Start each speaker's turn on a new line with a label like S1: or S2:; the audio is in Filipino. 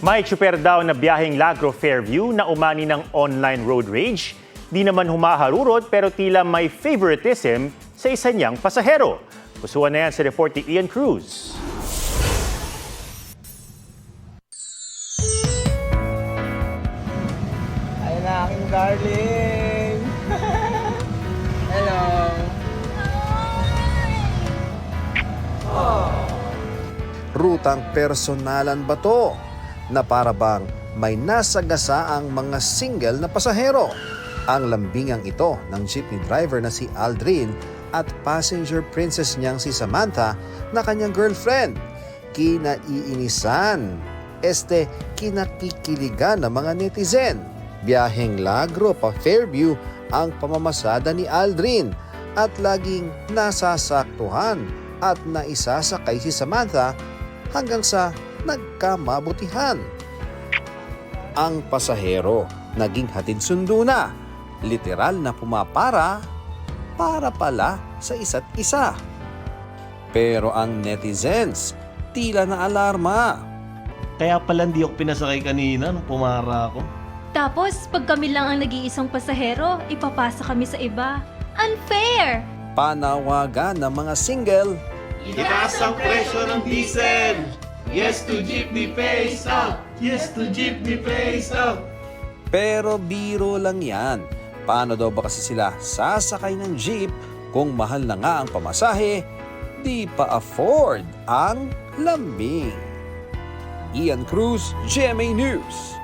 S1: May tsuper daw na biyaheng Lagro Fairview na umani ng online road rage. Di naman humaharurot pero tila may favoritism sa isa niyang pasahero. Pusuan na yan sa report ni Ian Cruz.
S2: Ayun na aking darling. Hello.
S3: Rutang personalan ba to? Na para bang may nasagasaang mga single na pasahero. Ang lambingang ito ng jeepney driver na si Aldrin at passenger princess niyang si Samantha na kanyang girlfriend. Kinaiinisan, kinakikiligan ng mga netizen. Biyaheng Lagro pa Fairview ang pamamasada ni Aldrin at laging nasasaktuhan at naisasakay si Samantha hanggang sa nagkamabutihan. Ang pasahero naging hatid sundo na, literal na pumapara para pala sa isa't isa. Pero ang netizens tila na alarma.
S4: Kaya pala hindi ako pinasakay kanina nung pumara ako.
S5: Tapos, pag kami lang ang nag-iisang pasahero, ipapasa kami sa iba. Unfair!
S3: Panawagan ng mga single,
S4: Itaas ang presyo ng diesel! Yes to jeepney face up! Yes to jeepney face up!
S3: pero biro lang yan. Paano daw ba kasi sila sasakay ng jeep kung mahal na nga ang pamasahe, di pa afford ang lambing? Ian Cruz, GMA News.